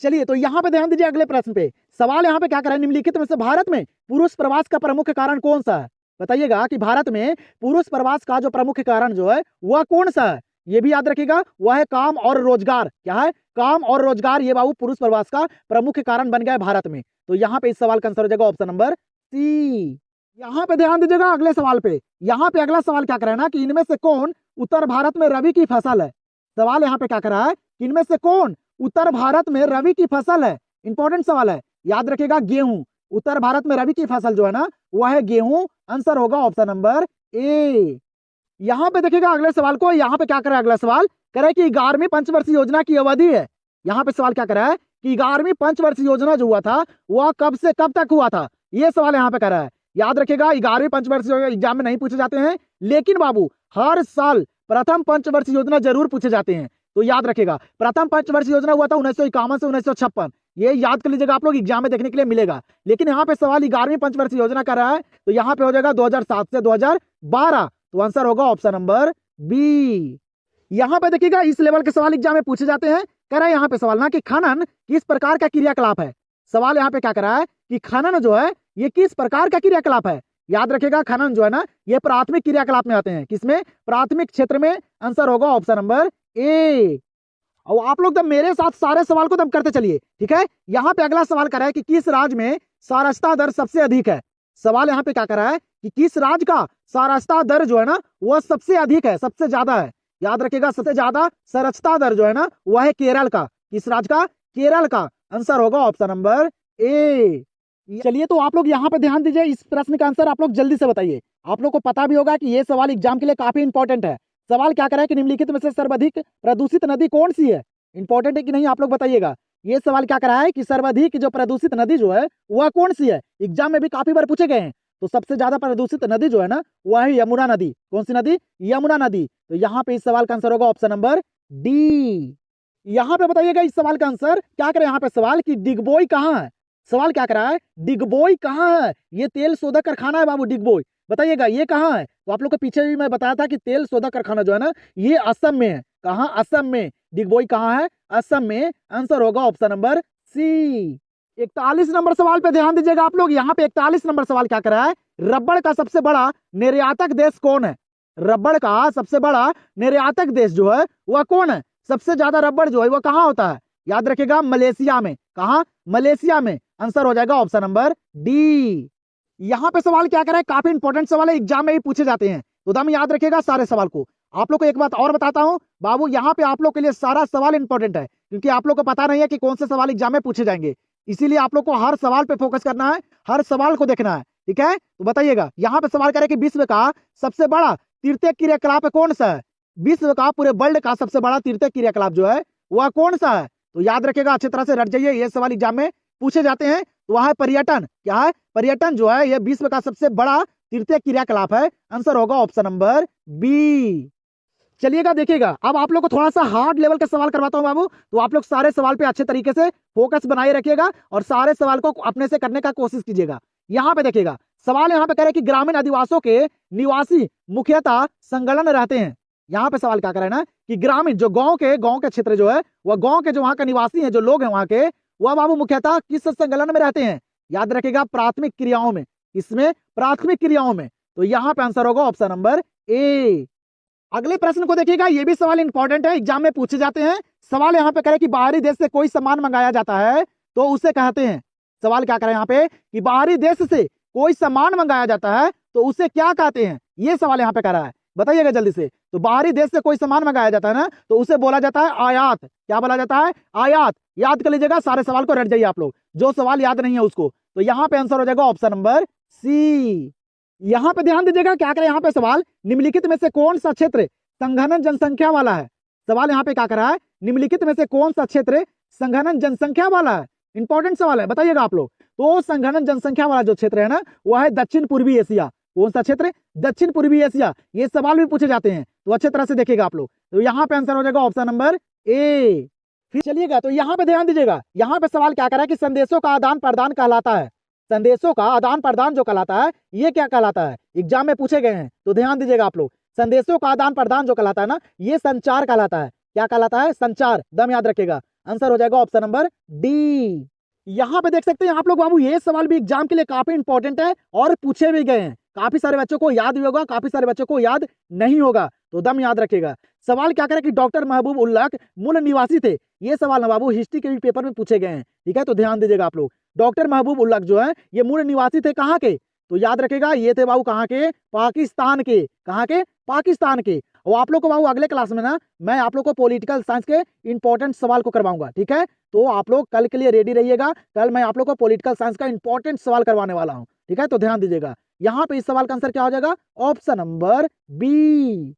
चलिए तो यहाँ पे ध्यान दीजिए अगले प्रश्न पे। सवाल यहाँ पे क्या करें, निम्नलिखित में से भारत में पुरुष प्रवास का प्रमुख कारण कौन सा है। बताइएगा कि भारत में पुरुष प्रवास का जो प्रमुख कारण जो है वह कौन सा है। ये भी याद रखिएगा, वह है काम और रोजगार। क्या है, काम और रोजगार, ये बाबू पुरुष प्रवास का प्रमुख कारण बन गया है भारत में। तो यहाँ पे इस सवाल का आंसर हो जाएगा ऑप्शन नंबर सी। यहाँ पे ध्यान दीजिएगा अगले सवाल पे। यहाँ पे अगला सवाल क्या करें ना कि इनमें से कौन उत्तर भारत में रबी की फसल है। सवाल यहाँ पे क्या करा है कि इनमें से कौन उत्तर भारत में रबी की फसल है। इंपॉर्टेंट सवाल है, याद रखिएगा गेहूं। उत्तर भारत में रबी की फसल जो है ना वह है गेहूं। आंसर होगा ऑप्शन नंबर ए। यहाँ पे देखिएगा अगले सवाल को, यहाँ पे क्या करा है, अगला सवाल करे कि 11वीं पंचवर्षीय योजना की अवधि है। यहाँ पे सवाल क्या करा है कि 11वीं पंचवर्षीय योजना जो हुआ था वह कब से कब तक हुआ था, ये सवाल यहाँ पे करा है। याद रखिएगा 11वीं पंचवर्षीय योजना एग्जाम में नहीं पूछे जाते हैं, लेकिन बाबू हर साल प्रथम पंचवर्षीय योजना जरूर पूछे जाते हैं। तो याद रखिएगा प्रथम पंचवर्षीय योजना हुआ था 1951 से 1956। ये याद कर लीजिएगा, आप लोग एग्जाम में देखने के लिए मिलेगा। लेकिन यहाँ पे सवाल 11वीं पंचवर्षीय योजना कर रहा है, तो यहाँ पे हो जाएगा 2007 से 2012। तो आंसर होगा ऑप्शन नंबर बी। यहाँ पे देखिएगा इस लेवल के सवाल एग्जाम में पूछे जाते हैं। कह रहा है यहाँ पे सवाल ना कि खनन किस प्रकार का क्रियाकलाप है। सवाल यहाँ पे क्या करा है कि खनन जो है ये किस प्रकार का क्रियाकलाप है। याद रखिएगा खनन जो है ना ये प्राथमिक क्रियाकलाप में आते हैं। किसमें, प्राथमिक क्षेत्र में। आंसर होगा ऑप्शन नंबर ए। और आप लोग मेरे साथ सारे सवाल को करते चलिए, ठीक है। यहाँ पे अगला सवाल करा है कि किस राज्य में साक्षरता दर सबसे अधिक है। सवाल यहाँ पे क्या करा है कि किस राज्य का साक्षरता दर जो है ना वह सबसे अधिक है, सबसे ज्यादा है। याद रखिएगा सबसे ज्यादा साक्षरता दर जो है ना वह है केरल का। किस राज्य का, केरल का। आंसर होगा ऑप्शन नंबर ए। चलिए तो आप लोग यहाँ पे ध्यान दीजिए, इस प्रश्न का आंसर आप लोग जल्दी से बताइए। आप लोग को पता भी होगा कि ये सवाल एग्जाम के लिए काफी इंपॉर्टेंट है। सवाल क्या करा है कि निम्नलिखित में से सर्वाधिक प्रदूषित नदी कौन सी है। इंपॉर्टेंट है कि नहीं आप लोग बताइएगा। ये सवाल क्या करा है कि सर्वाधिक जो प्रदूषित नदी जो है वह कौन सी है, एग्जाम में भी काफी बार पूछे गए हैं। तो सबसे ज्यादा प्रदूषित नदी जो है ना वह है यमुना नदी। कौन सी नदी? यमुना नदी। तो यहाँ पे इस सवाल का आंसर होगा ऑप्शन नंबर डी। यहाँ पे बताइएगा इस सवाल का आंसर क्या करें, यहाँ पे सवाल कि डिगबोई कहाँ है। सवाल क्या करा है, डिगबोई कहाँ है? ये तेल शोधक कारखाना है बाबू, डिगबोई। बताइएगा ये कहाँ है? तो आप लोग को पीछे भी मैं बताया था कि तेल शोधक कारखाना जो है ना ये असम में है। कहाँ? असम में। डिगबोई कहाँ है? असम में। आंसर होगा ऑप्शन नंबर सी। 41 नंबर सवाल पे ध्यान दीजिएगा आप लोग। यहाँ पे 41 नंबर सवाल क्या करा है, रबड़ का सबसे बड़ा निर्यातक देश कौन है? रबड़ का सबसे बड़ा निर्यातक देश जो है वह कौन है? सबसे ज्यादा रबड़ जो है वह कहाँ होता है? याद रखिएगा मलेशिया में। कहाँ? मलेशिया में। आंसर हो जाएगा ऑप्शन नंबर डी। यहाँ पे सवाल क्या करा है, काफी इंपॉर्टेंट सवाल है, एग्जाम में भी पूछे जाते हैं, तो दम याद रखिएगा सारे सवाल को। आप लोग को एक बात और बताता हूँ बाबू, यहाँ पे आप लोग के लिए सारा सवाल इंपॉर्टेंट है, क्योंकि आप लोग को पता नहीं है कि कौन से सवाल एग्जाम में पूछे जाएंगे। इसीलिए आप लोग को हर सवाल पे फोकस करना है, हर सवाल को देखना है, ठीक है। तो बताइएगा यहाँ पे सवाल करे कि विश्व का सबसे बड़ा तीर्थक क्रियाकलाप कौन सा है? विश्व का, पूरे वर्ल्ड का सबसे बड़ा तीर्थक क्रियाकलाप जो है वह कौन सा है? तो याद रखिएगा, अच्छी तरह से रट जाइए, ये सवाल एग्जाम में पूछे जाते हैं। तो वह है पर्यटन। क्या है? पर्यटन जो है यह विश्व का सबसे बड़ा तीर्थक क्रियाकलाप है। आंसर होगा ऑप्शन नंबर बी। चलिएगा देखिएगा, अब आप लोग को थोड़ा सा हार्ड लेवल का सवाल करवाता हूं बाबू, तो आप लोग सारे सवाल पे अच्छे तरीके से फोकस बनाए रखिएगा और सारे सवाल को अपने से करने का कोशिश कीजिएगा। यहाँ पे देखिएगा सवाल यहाँ पे कह रहे हैं कि ग्रामीण आदिवासियों के निवासी मुख्यतः संलग्न रहते हैं। यहाँ पे सवाल क्या कर रहे हैं ना कि ग्रामीण जो गाँव के क्षेत्र जो है वह गाँव के जो वहाँ के निवासी है, जो लोग हैं वहाँ के, वह बाबू मुख्यतः किस संलग्न में रहते हैं? याद रखिएगा प्राथमिक क्रियाओं में। इसमें प्राथमिक क्रियाओं में। तो यहाँ पे आंसर होगा ऑप्शन नंबर ए। अगले प्रश्न को देखिएगा, ये भी सवाल इंपॉर्टेंट है, एग्जाम में पूछे जाते हैं। सवाल यहाँ पे करे कि बाहरी देश से कोई सामान मंगाया जाता है तो उसे कहते हैं। सवाल क्या करे यहाँ पे कि बाहरी देश से कोई सामान मंगाया जाता है तो उसे क्या कहते हैं? ये सवाल यहाँ पे कर रहा है, बताइएगा जल्दी से। तो बाहरी देश से कोई सामान मंगाया जाता है ना तो उसे बोला जाता है आयात। क्या बोला जाता है? आयात। याद कर लीजिएगा, सारे सवाल को रट जाइए आप लोग, जो सवाल याद नहीं है उसको। तो यहाँ पे आंसर हो जाएगा ऑप्शन नंबर सी। यहाँ पे ध्यान दीजिएगा, क्या करें यहाँ पे सवाल, निम्नलिखित में से कौन सा क्षेत्र संघनन जनसंख्या वाला है? सवाल यहाँ पे क्या कर रहा है, निम्नलिखित में से कौन सा क्षेत्र संघनन जनसंख्या वाला है? इंपॉर्टेंट सवाल है, बताइएगा आप लोग। तो संघनन जनसंख्या वाला जो क्षेत्र है ना वह है दक्षिण पूर्वी एशिया। कौन सा क्षेत्र? दक्षिण पूर्वी एशिया। ये सवाल भी पूछे जाते हैं, तो अच्छे तरह से देखिएगा आप लोग। तो यहाँ पे आंसर हो जाएगा ऑप्शन नंबर ए। फिर चलिएगा, तो यहाँ पे ध्यान दीजिएगा, यहाँ पे सवाल क्या कर रहा है कि संदेशों का आदान प्रदान कहलाता है। संदेशों का आदान प्रदान जो कहलाता है ये क्या कहलाता है? एग्जाम में पूछे गए हैं, तो ध्यान दीजिएगा आप लोग। संदेशों का आदान प्रदान जो कहलाता है ना ये संचार कहलाता है। क्या कहलाता है? संचार। दम याद रखिएगा, आंसर हो जाएगा ऑप्शन नंबर डी। यहाँ पे देख सकते हैं आप लोग बाबू, ये सवाल भी एग्जाम के लिए काफी इंपॉर्टेंट है और पूछे भी गए हैं। काफी सारे बच्चों को याद भी होगा, काफी सारे बच्चों को याद नहीं होगा, तो दम याद रखिएगा। सवाल क्या करे कि डॉक्टर महबूब उल्लाह मूल निवासी थे। ये सवाल ना बाबू हिस्ट्री के भी पेपर में पूछे गए हैं, ठीक है। तो ध्यान दीजिएगा आप लोग, डॉक्टर महबूब उल्लाह जो है ये मूल निवासी थे कहाँ के? तो याद रखेगा ये थे बाबू कहाँ के? पाकिस्तान के। कहाँ के? पाकिस्तान के। और आप लोग को बाबू अगले क्लास में ना मैं आप लोग को पॉलिटिकल साइंस के इंपॉर्टेंट सवाल को करवाऊंगा, ठीक है। तो आप लोग कल के लिए रेडी रहिएगा, कल मैं आप लोग को पॉलिटिकल साइंस का इंपॉर्टेंट सवाल करवाने वाला हूँ, ठीक है। तो ध्यान दीजिएगा, यहाँ पे इस सवाल का आंसर क्या हो जाएगा? Option number B.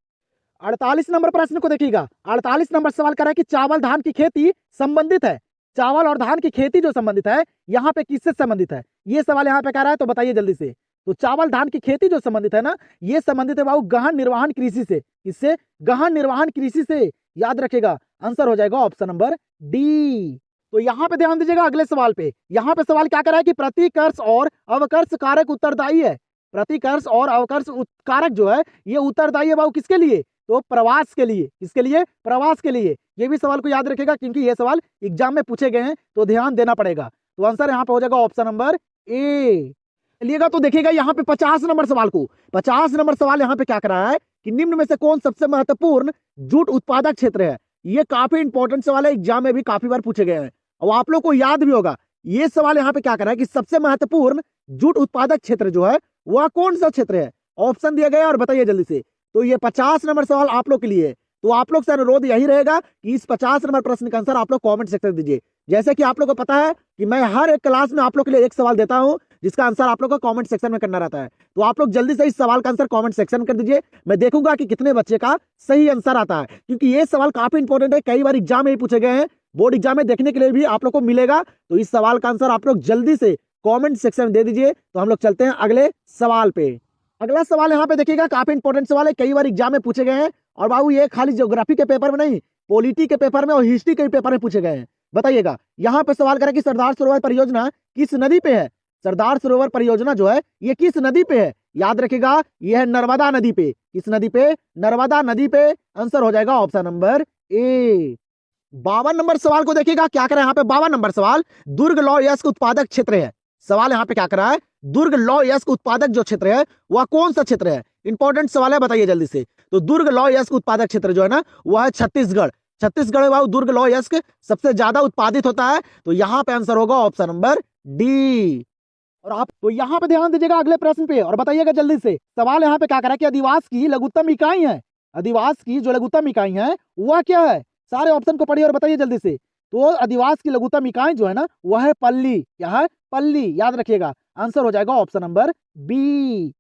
48 नंबर प्रश्न को देखिएगा। 48 नंबर सवाल कर रहा है कि चावल धान की खेती संबंधित है। चावल और धान की खेती जो संबंधित है यहाँ पे किससे संबंधित है? ये सवाल यहाँ पे कह रहा है, तो बताइए जल्दी से। तो चावल धान की खेती जो संबंधित है ना ये संबंधित है बाबू गहन निर्वहन कृषि से। किससे? गहन निर्वहन कृषि से। याद रखेगा, आंसर हो जाएगा ऑप्शन नंबर डी। तो यहाँ पे ध्यान दीजिएगा अगले सवाल पे। यहाँ पे सवाल क्या कर रहा है कि प्रतिकर्ष और अवकर्ष कारक उत्तरदायी है। प्रतिकर्ष और अवकर्ष कारक जो है ये उत्तरदायी है बाबू किसके लिए? तो प्रवास के लिए। किसके लिए? प्रवास के लिए। ये भी सवाल को याद रखेगा क्योंकि ये सवाल एग्जाम में पूछे गए हैं, तो ध्यान देना पड़ेगा। तो आंसर यहाँ पे हो जाएगा ऑप्शन नंबर ए। चलिएगा, तो देखिएगा यहाँ पे 50 नंबर सवाल को। 50 नंबर सवाल यहाँ पे क्या कर रहा है कि निम्न में से कौन सबसे महत्वपूर्ण जूट उत्पादक क्षेत्र है? ये काफी इंपॉर्टेंट सवाल है, एग्जाम में भी काफी बार पूछे गए हैं और आप लोग को याद भी होगा। ये सवाल यहाँ पे क्या कर रहा है कि सबसे महत्वपूर्ण जूट उत्पादक क्षेत्र जो है वह कौन सा क्षेत्र है? ऑप्शन दिया गया और बताइए जल्दी से। तो ये 50 नंबर सवाल आप लोग के लिए है। तो आप लोग से अनुरोध यही रहेगा कि इस 50 नंबर प्रश्न का आंसर आप लोग कमेंट सेक्शन में दीजिए। जैसे कि आप लोग को पता है कि मैं हर एक क्लास में आप लोग के लिए एक सवाल देता हूं जिसका आंसर आप लोग को कमेंट सेक्शन में करना रहता है। तो आप लोग जल्दी से इस सवाल का आंसर कमेंट सेक्शन में कर दीजिए। मैं देखूंगा कि कितने बच्चे का सही आंसर आता है, क्योंकि ये सवाल काफी इंपॉर्टेंट है, कई बार एग्जाम में ही पूछे गए हैं। बोर्ड एग्जाम में देखने के लिए भी आप लोग को मिलेगा। तो इस सवाल का आंसर आप लोग जल्दी से कमेंट सेक्शन में दे दीजिए। तो हम लोग चलते हैं अगले सवाल पे। अगला सवाल यहाँ पे देखिएगा, काफी इंपॉर्टेंट सवाल है, कई बार एग्जाम में पूछे गए हैं। और बाबू ये खाली ज्योग्राफी के पेपर में नहीं, पॉलिटी के पेपर में और हिस्ट्री के पेपर में पूछे गए हैं। बताइएगा, यहाँ पे सवाल करें कि सरदार सरोवर परियोजना किस नदी पे है। सरदार सरोवर परियोजना जो है ये किस नदी पे है? याद रखिएगा, यह है नर्मदा नदी पे। किस नदी पे? नर्मदा नदी पे। आंसर हो जाएगा ऑप्शन नंबर ए। 52 नंबर सवाल को देखिएगा, क्या करें यहाँ पे 52 नंबर सवाल, दुर्ग लौह अयस्क उत्पादक क्षेत्र है। सवाल यहाँ पे क्या कर रहा है, दुर्ग लौह अयस्क उत्पादक जो क्षेत्र है वह कौन सा क्षेत्र है? इंपॉर्टेंट सवाल है, बताइए जल्दी से। तो दुर्ग लौह अयस्क उत्पादक क्षेत्र जो है ना वह है छत्तीसगढ़। छत्तीसगढ़ में दुर्ग लौह अयस्क सबसे ज्यादा उत्पादित होता है। तो यहाँ पे आंसर होगा ऑप्शन नंबर डी। और आप तो यहाँ पे ध्यान दीजिएगा अगले प्रश्न पे और बताइएगा जल्दी से। सवाल यहाँ पे क्या करा कि अधिवास की लघुत्तम इकाई है। अधिवास की जो लघुत्तम इकाई है वह क्या है? सारे ऑप्शन को पढ़िए और बताइए जल्दी से। तो अधिवास की लघुत्तम इकाई जो है ना वह है पल्ली। क्या है? पल्ली। याद रखिएगा, आंसर हो जाएगा ऑप्शन नंबर बी।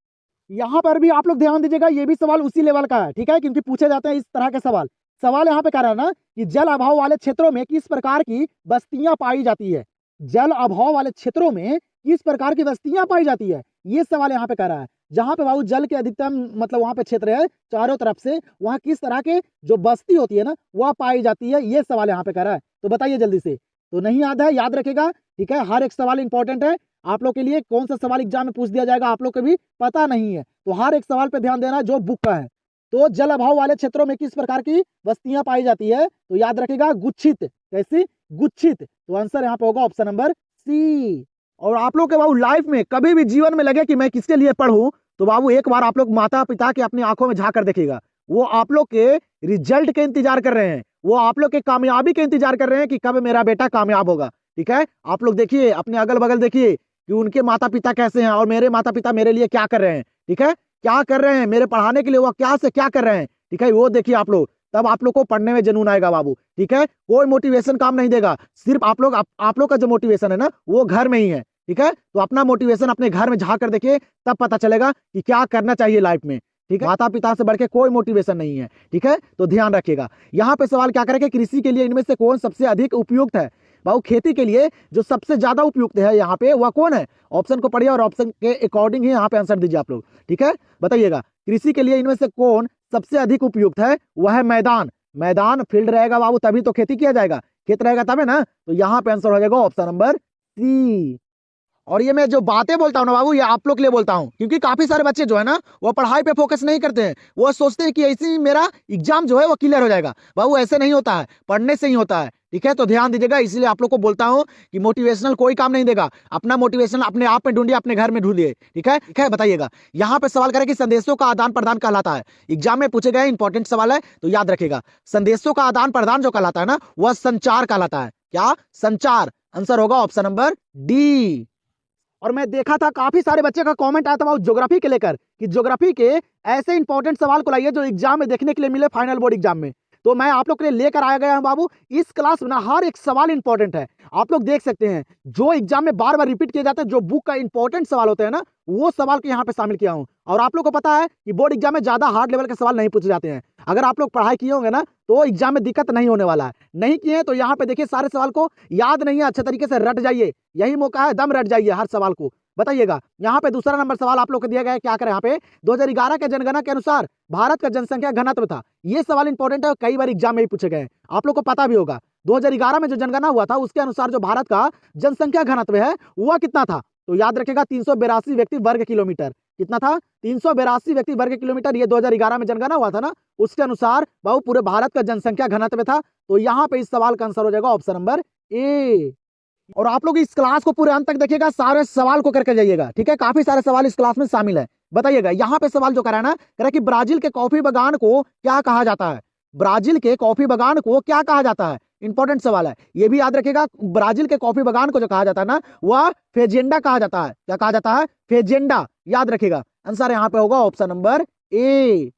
यहाँ पर भी आप लोग ध्यान दीजिएगा, ये भी सवाल उसी लेवल का है, ठीक है, क्योंकि पूछे जाते हैं इस तरह के सवाल। सवाल यहाँ पे कह रहा है ना कि जल अभाव वाले क्षेत्रों में किस प्रकार की बस्तियां पाई जाती है। जल अभाव वाले क्षेत्रों में किस प्रकार की बस्तियां पाई जाती है, ये सवाल यहाँ पे कह रहा है। जहां पे बाबू जल के अधिकतम मतलब वहां पे क्षेत्र है चारों तरफ से, वहां किस तरह के जो बस्ती होती है ना वह पाई जाती है, ये सवाल यहाँ पे कह रहा है। तो बताइए जल्दी से। तो नहीं याद है, याद रखेगा, ठीक है, हर एक सवाल इंपॉर्टेंट है आप लोग के लिए। कौन सा सवाल एग्जाम में पूछ दिया जाएगा आप लोग को भी पता नहीं है, तो हर एक सवाल पे ध्यान देना जो बुक का है। तो जल अभाव वाले क्षेत्रों में किस प्रकार की बस्तियां पाई जाती है? तो याद रखेगा गुच्छित। कैसी? गुच्छित। तो आंसर यहाँ पे होगा ऑप्शन नंबर सी। और आप लोग के बाबू लाइफ में कभी भी जीवन में लगे कि मैं किसके लिए पढ़ूं, तो बाबू एक बार आप लोग माता पिता के अपनी आंखों में झांक कर देखिएगा। वो आप लोग के रिजल्ट के इंतजार कर रहे हैं, वो आप लोग के कामयाबी के इंतजार कर रहे हैं कि कब मेरा बेटा कामयाब होगा। ठीक है, आप लोग देखिए अपने अगल बगल देखिए कि उनके माता पिता कैसे हैं और मेरे माता पिता मेरे लिए क्या कर रहे हैं। ठीक है, क्या कर रहे हैं मेरे पढ़ाने के लिए, वो क्या से क्या कर रहे हैं। ठीक है, वो देखिए आप लोग, तब आप लोग को पढ़ने में जुनून आएगा बाबू। ठीक है, कोई मोटिवेशन काम नहीं देगा, सिर्फ आप लोग का जो मोटिवेशन है ना वो घर में ही है। ठीक है, तो अपना मोटिवेशन अपने घर में झांक कर देखिए, तब पता चलेगा कि क्या करना चाहिए लाइफ में। ठीक है, माता पिता से बढ़ के कोई मोटिवेशन नहीं है। ठीक है, तो ध्यान रखिएगा। यहाँ पे सवाल क्या करेंगे, कृषि के लिए इनमें से कौन सबसे अधिक उपयुक्त है। बाबू खेती के लिए जो सबसे ज्यादा उपयुक्त है यहाँ पे वह कौन है? ऑप्शन को पढ़िए और ऑप्शन के अकॉर्डिंग ही यहाँ पे आंसर दीजिए आप लोग। ठीक है, बताइएगा कृषि के लिए इनमें से कौन सबसे अधिक उपयुक्त है? वह है मैदान। मैदान फील्ड रहेगा बाबू तभी तो खेती किया जाएगा, खेत रहेगा तब है ना। तो यहाँ पे आंसर हो जाएगा ऑप्शन नंबर सी। और ये मैं जो बातें बोलता हूँ ना बाबू, ये आप लोग के लिए बोलता हूँ, क्योंकि काफी सारे बच्चे जो है ना वो पढ़ाई पे फोकस नहीं करते हैं। वो सोचते हैं कि ऐसे ही मेरा एग्जाम जो है वो क्लियर हो जाएगा। बाबू ऐसे नहीं होता है, पढ़ने से ही होता है। ठीक है, तो ध्यान दीजिएगा। इसलिए आप लोग को बोलता हूँ कि मोटिवेशनल कोई काम नहीं देगा, अपना मोटिवेशन अपने आप में ढूंढिए, अपने घर में ढूंढिए। ठीक है, ठीक है, बताइएगा। यहाँ पे सवाल करें कि संदेशों का आदान प्रदान कहलाता है। एग्जाम में पूछे गए इंपॉर्टेंट सवाल है, तो याद रखेगा संदेशों का आदान प्रदान जो कहलाता है ना वह संचार कहलाता है। क्या? संचार। आंसर होगा ऑप्शन नंबर डी। और मैं देखा था काफी सारे बच्चे का कमेंट आया था ज्योग्राफी के लेकर कि ज्योग्राफी के ऐसे इंपॉर्टेंट सवाल को लाइए जो एग्जाम में देखने के लिए मिले फाइनल बोर्ड एग्जाम में। तो मैं आप लोग के लिए लेकर आया गया हूं बाबू। इस क्लास में ना हर एक सवाल इंपॉर्टेंट है, आप लोग देख सकते हैं। जो एग्जाम में बार बार रिपीट किए जाते हैं, जो बुक का इंपॉर्टेंट सवाल होते हैं ना वो सवाल को यहाँ पे शामिल किया हूँ। और आप लोग को पता है कि बोर्ड एग्जाम में ज्यादा हार्ड लेवल के सवाल नहीं पूछे जाते हैं। अगर आप लोग पढ़ाई किए होंगे ना तो एग्जाम में दिक्कत नहीं होने वाला है। नहीं किए तो यहाँ पे देखिए सारे सवाल को याद नहीं है, अच्छे तरीके से रट जाइए, यही मौका है, दम रट जाइए हर सवाल को। बताइएगा, यहाँ पे दूसरा नंबर सवाल आप लोग को दिया गया है, क्या करें यहाँ पे 2011 के जनगणना के अनुसार भारत का जनसंख्या घनत्व था। ये सवाल इंपॉर्टेंट है, कई बार एग्जाम में ही पूछे गए, आप लोग को पता भी होगा। 2011 में जो जनगणना हुआ था उसके अनुसार जो भारत का जनसंख्या घनत्व है वह कितना था? तो याद रखेगा 382 व्यक्ति वर्ग किलोमीटर। कितना था? 382 व्यक्ति वर्ग किलोमीटर। ये 2011 में जनगणना हुआ था ना, उसके अनुसार बाबू पूरे भारत का जनसंख्या घनत्व था। तो यहाँ पे इस सवाल का आंसर हो जाएगा ऑप्शन नंबर ए। और आप लोग इस क्लास को पूरे अंत तक देखिएगा, सारे सवाल को करके जाइएगा। ठीक है, काफी सारे सवाल इस क्लास में शामिल है। बताइएगा, यहाँ पे सवाल जो करा ना, करा कि ब्राजील के कॉफी बागान को क्या कहा जाता है? ब्राजील के कॉफी बागान को क्या कहा जाता है? इंपॉर्टेंट सवाल है, ये भी याद रखिएगा। ब्राजील के कॉफी बागान को जो कहा जाता है ना वह फेजेंडा कहा जाता है। क्या कहा जाता है? फेजेंडा। याद रखिएगा, आंसर यहाँ पे होगा ऑप्शन नंबर ए।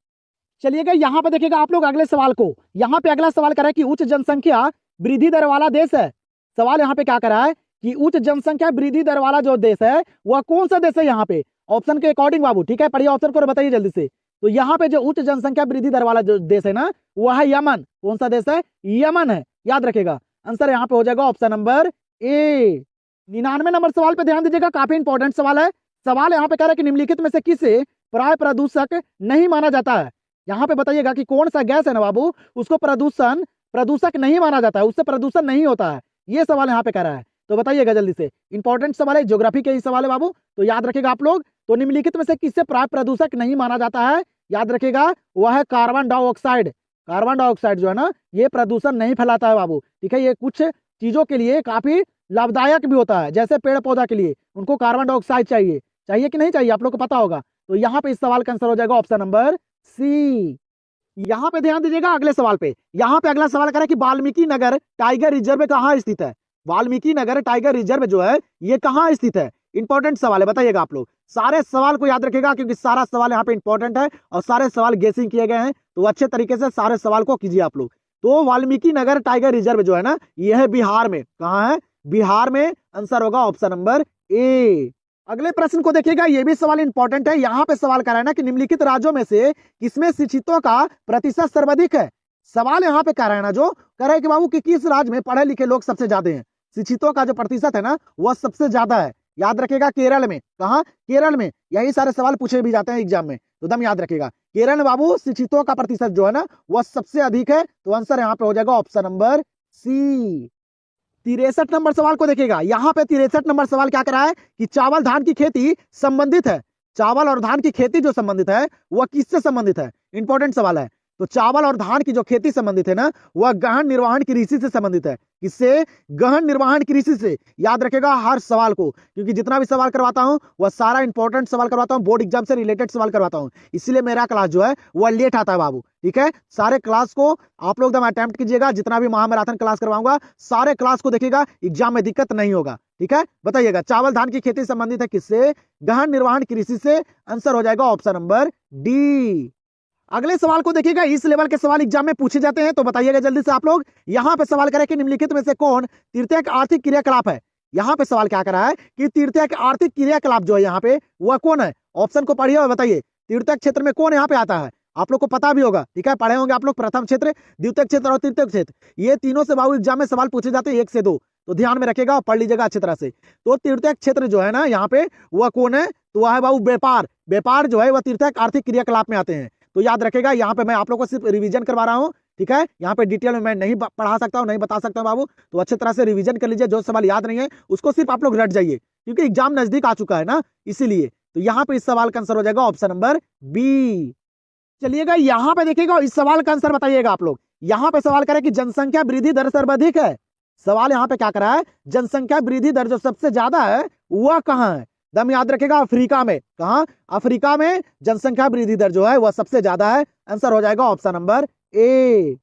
चलिएगा, यहाँ पे देखिएगा आप लोग अगले सवाल को। यहाँ पे अगला सवाल करा कि उच्च जनसंख्या वृद्धि दर वाला देश है। सवाल यहाँ पे क्या करा है कि उच्च जनसंख्या वृद्धि दर वाला जो देश है वह कौन सा देश है? यहाँ पे ऑप्शन के अकॉर्डिंग बाबू। ठीक है, पढ़िए ऑप्शन को और बताइए जल्दी से। तो यहाँ पे जो उच्च जनसंख्या वृद्धि दर वाला जो देश है ना वह है यमन। कौन सा देश है? यमन है। याद रखेगा, आंसर यहाँ पे हो जाएगा ऑप्शन नंबर ए। 99 नंबर सवाल पे ध्यान दीजिएगा, काफी इंपॉर्टेंट सवाल है। सवाल यहाँ पे कह रहा है कि निम्नलिखित में से किसे प्राय प्रदूषक नहीं माना जाता है। यहाँ पे बताइएगा कि कौन सा गैस है ना बाबू, उसको प्रदूषक नहीं माना जाता है, उससे प्रदूषण नहीं होता है। ये सवाल यहाँ पे कह रहा है, तो बताइएगा जल्दी से। इंपॉर्टेंट सवाल है, ज्योग्राफी के ही सवाल है बाबू, तो याद रखिएगा आप लोग। तो निम्नलिखित में से किससे प्राय प्रदूषक नहीं माना जाता है, याद रखिएगा वह है कार्बन डाइऑक्साइड। कार्बन डाइऑक्साइड जो है ना, ये प्रदूषण नहीं फैलाता है बाबू, ठीक है। ये कुछ चीजों के लिए काफी लाभदायक भी होता है, जैसे पेड़ पौधा के लिए उनको कार्बन डाइऑक्साइड चाहिए, चाहिए कि नहीं चाहिए, आप लोग को पता होगा। तो यहाँ पे इस सवाल का आंसर हो जाएगा ऑप्शन नंबर सी। यहाँ पे ध्यान दीजिएगा अगले सवाल पे। यहाँ पे अगला सवाल करे कि वाल्मीकि नगर टाइगर रिजर्व कहाँ स्थित है। वाल्मीकि नगर टाइगर रिजर्व जो है ये कहाँ स्थित है, इंपॉर्टेंट सवाल है, बताइएगा आप लोग। सारे सवाल को याद रखिएगा क्योंकि सारा सवाल यहाँ पे इंपॉर्टेंट है और सारे सवाल गेसिंग किए गए हैं, तो अच्छे तरीके से सारे सवाल को कीजिए आप लोग। तो वाल्मीकि नगर टाइगर रिजर्व जो है ना, यह है बिहार में। कहाँ है, बिहार में। आंसर होगा ऑप्शन नंबर ए। अगले प्रश्न को देखिएगा, ये भी सवाल इंपॉर्टेंट है। यहाँ पे सवाल कर रहा है ना कि निम्नलिखित राज्यों में से किसमें शिक्षितों का प्रतिशत सर्वाधिक है। सवाल यहाँ पे कह रहा है ना, जो कह रहा है कि बाबू कि किस राज्य में पढ़े लिखे लोग सबसे ज्यादा हैं, शिक्षितों का जो प्रतिशत है ना वह सबसे ज्यादा है। याद रखिएगा केरल में। कहा, केरल में। यही सारे सवाल पूछे भी जाते हैं एग्जाम में, तो दम याद रखिएगा। केरल में बाबू शिक्षितों का प्रतिशत जो है ना वह सबसे अधिक है, तो आंसर यहाँ पे हो जाएगा ऑप्शन नंबर सी। 63 नंबर सवाल को देखिएगा। यहाँ पे 63 नंबर सवाल क्या कर रहा है कि चावल धान की खेती संबंधित है। चावल और धान की खेती जो संबंधित है वह किससे संबंधित है, इंपॉर्टेंट सवाल है। तो चावल और धान की जो खेती संबंधित है ना वह गहन निर्वहन कृषि से संबंधित है। किससे, गहन निर्वहन कृषि से। याद रखेगा हर सवाल को, क्योंकि जितना भी सवाल करवाता हूं वह सारा इंपॉर्टेंट सवाल करवाता हूं, बोर्ड एग्जाम से रिलेटेड सवाल करवाता हूं, इसलिए मेरा क्लास जो है वह लेट आता है बाबू, ठीक है। सारे क्लास को आप लोग एकदम अटेम्प्ट कीजिएगा, जितना भी महामैराथन क्लास करवाऊंगा सारे क्लास को देखिएगा, एग्जाम में दिक्कत नहीं होगा, ठीक है। बताइएगा चावल धान की खेती संबंधित है किससे, गहन निर्वहन कृषि से। आंसर हो जाएगा ऑप्शन नंबर डी। अगले सवाल को देखिएगा, इस लेवल के सवाल एग्जाम में पूछे जाते हैं, तो बताइएगा जल्दी से आप लोग। यहाँ पे सवाल करें कि निम्नलिखित में से कौन तृतीयक आर्थिक क्रियाकलाप है। यहाँ पे सवाल क्या कर रहा है कि तृतीयक आर्थिक क्रियाकलाप जो है यहाँ पे वह कौन है। ऑप्शन को पढ़िए और बताइए तृतीयक क्षेत्र में कौन यहाँ पे आता है, आप लोग को पता भी होगा, ठीक है। पढ़े होंगे आप लोग प्रथम क्षेत्र, द्वितीय क्षेत्र और तृतीय क्षेत्र, ये तीनों से बाबू एग्जाम में सवाल पूछे जाते हैं 1 से 2, तो ध्यान में रखेगा और पढ़ लीजिएगा अच्छी तरह से। तो तृतीय क्षेत्र जो है ना यहाँ पे वह कौन है, तो वह है बाबू व्यापार। व्यापार जो है वह तृतीयक आर्थिक क्रियाकलाप में आते हैं, तो याद रखेगा। यहाँ पे मैं आप लोग को सिर्फ रिवीजन करवा रहा हूँ, ठीक है। यहाँ पे डिटेल में मैं नहीं पढ़ा सकता हूँ, नहीं बता सकता हूँ बाबू, तो अच्छी तरह से रिवीजन कर लीजिए। जो सवाल याद नहीं है उसको सिर्फ आप लोग रट जाइए, क्योंकि एग्जाम नजदीक आ चुका है ना, इसीलिए। तो यहाँ पे इस सवाल का आंसर हो जाएगा ऑप्शन नंबर बी। चलिएगा यहाँ पे देखिएगा, इस सवाल का आंसर बताइएगा आप लोग। यहाँ पे सवाल करें कि जनसंख्या वृद्धि दर सर्वाधिक है। सवाल यहाँ पे क्या करा है, जनसंख्या वृद्धि दर जो सबसे ज्यादा है वह कहाँ है, दम याद रखेगा अफ्रीका में। कहा, अफ्रीका में जनसंख्या वृद्धि दर जो है वह सबसे ज्यादा है। आंसर हो जाएगा ऑप्शन नंबर ए।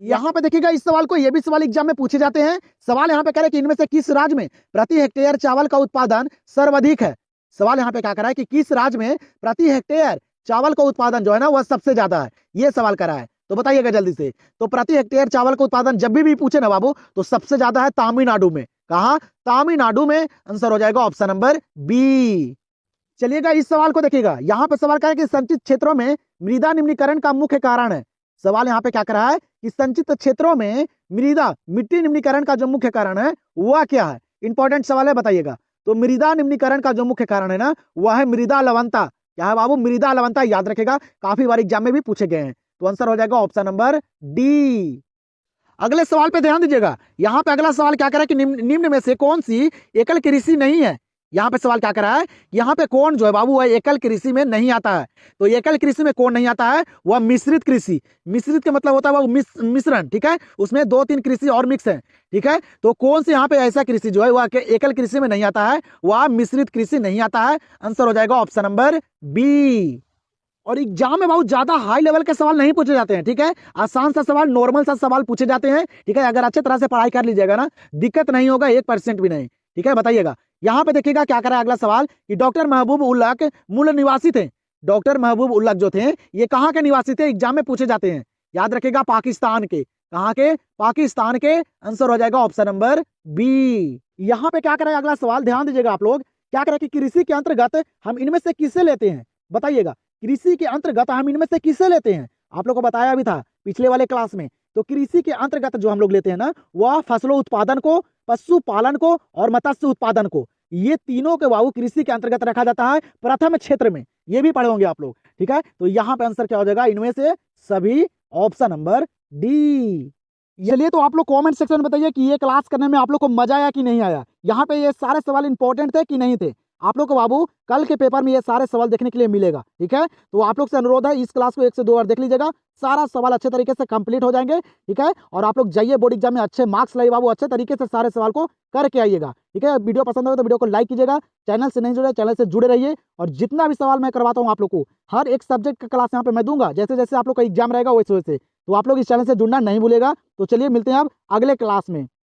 यहाँ पे देखिएगा इस सवाल को, ये भी सवाल एग्जाम में पूछे जाते हैं। सवाल यहाँ पे कह रहे कि इनमें से किस राज्य में प्रति हेक्टेयर चावल का उत्पादन सर्वाधिक है। सवाल यहाँ पे क्या करा है कि किस राज्य में प्रति हेक्टेयर चावल का उत्पादन जो है ना वह सबसे ज्यादा है, ये सवाल करा है, तो बताइएगा जल्दी से। तो प्रति हेक्टेयर चावल का उत्पादन जब भी पूछे ना बाबू तो सबसे ज्यादा है तमिलनाडु में। कहा, तमिलनाडु में। आंसर हो जाएगा ऑप्शन नंबर बी। चलिएगा इस सवाल को देखिएगा। यहाँ पे सवाल क्या है कि संचित क्षेत्रों में मृदा निम्नीकरण का मुख्य कारण है। सवाल यहाँ पे क्या कर रहा है कि संचित क्षेत्रों में मिट्टी निम्नीकरण का जो मुख्य कारण है वह क्या है, इंपॉर्टेंट सवाल है, बताइएगा। तो मृदा निम्नीकरण का जो मुख्य कारण है ना वह है मृदा लवणता। क्या है बाबू, मृदा लवणता। याद रखेगा काफी बार एग्जाम में भी पूछे गए हैं, तो आंसर हो जाएगा ऑप्शन नंबर डी। अगले सवाल पे ध्यान दीजिएगा। यहाँ पे अगला सवाल क्या करा कि निम्न में से कौन सी एकल कृषि नहीं है। यहाँ पे सवाल क्या करा है, यहाँ पे कौन जो है बाबू वह एकल कृषि में नहीं आता है। तो एकल कृषि में कौन नहीं आता है, वह मिश्रित कृषि। मिश्रित का मतलब होता है वह मिश्रण, ठीक है, उसमें 2-3 कृषि और मिक्स है, ठीक है। तो कौन से यहाँ पे ऐसा कृषि जो है वह एकल कृषि में नहीं आता है, वह मिश्रित कृषि नहीं आता है। आंसर हो जाएगा ऑप्शन नंबर बी। और एग्जाम में बहुत ज्यादा हाई लेवल के सवाल नहीं पूछे जाते हैं, ठीक है। आसान सा सवाल, नॉर्मल सा सवाल पूछे जाते हैं, ठीक है। अगर अच्छे तरह से पढ़ाई कर लीजिएगा ना दिक्कत नहीं होगा 1% भी नहीं, ठीक है। बताइएगा यहाँ पे देखिएगा क्या करा है अगला सवाल कि डॉक्टर महबूब उल्लक मूल निवासी थे। डॉक्टर महबूब उल्लक जो थे ये कहाँ के निवासी थे, एग्जाम में पूछे जाते हैं। याद रखेगा पाकिस्तान के। कहाँ के, पाकिस्तान के। आंसर हो जाएगा ऑप्शन नंबर बी। यहाँ पे क्या करा है अगला सवाल, ध्यान दीजिएगा आप लोग। क्या करा कि कृषि के अंतर्गत हम इनमें से किसे लेते हैं, बताइएगा। कृषि के अंतर्गत हम इनमें से किसे लेते हैं, आप लोग को बताया भी था पिछले वाले क्लास में तो कृषि के अंतर्गत जो हम लोग लेते हैं ना, वह फसलों उत्पादन को, पशुपालन को और मत्स्य उत्पादन को, ये तीनों के बाबू कृषि के अंतर्गत रखा जाता है प्रथम क्षेत्र में। ये भी पढ़े होंगे आप लोग, ठीक है। तो यहाँ पे आंसर क्या हो जाएगा इनमें से सभी, ऑप्शन नंबर डी। चलिए, तो आप लोग कमेंट सेक्शन में बताइए कि ये क्लास करने में आप लोग को मजा आया कि नहीं आया। यहाँ पे ये सारे सवाल इंपॉर्टेंट थे कि नहीं थे। आप लोग को बाबू कल के पेपर में ये सारे सवाल देखने के लिए मिलेगा, ठीक है। तो आप लोग से अनुरोध है, इस क्लास को 1 से 2 बार देख लीजिएगा, सारा सवाल अच्छे तरीके से कंप्लीट हो जाएंगे, ठीक है। और आप लोग जाइए बोर्ड एग्जाम में अच्छे मार्क्स लाइए बाबू, अच्छे तरीके से सारे सवाल को करके आइएगा, ठीक है। वीडियो पसंद हो तो वीडियो को लाइक कीजिएगा, चैनल से नहीं जुड़े चैनल से जुड़े रहिए, और जितना भी सवाल मैं करवाता हूँ आप लोग को, हर एक सब्जेक्ट का क्लास यहाँ पे मैं दूंगा, जैसे जैसे आप लोग का एग्जाम रहेगा वैसे वैसे। तो आप लोग इस चैनल से जुड़ना नहीं भूलेगा। तो चलिए मिलते हैं अब अगले क्लास में।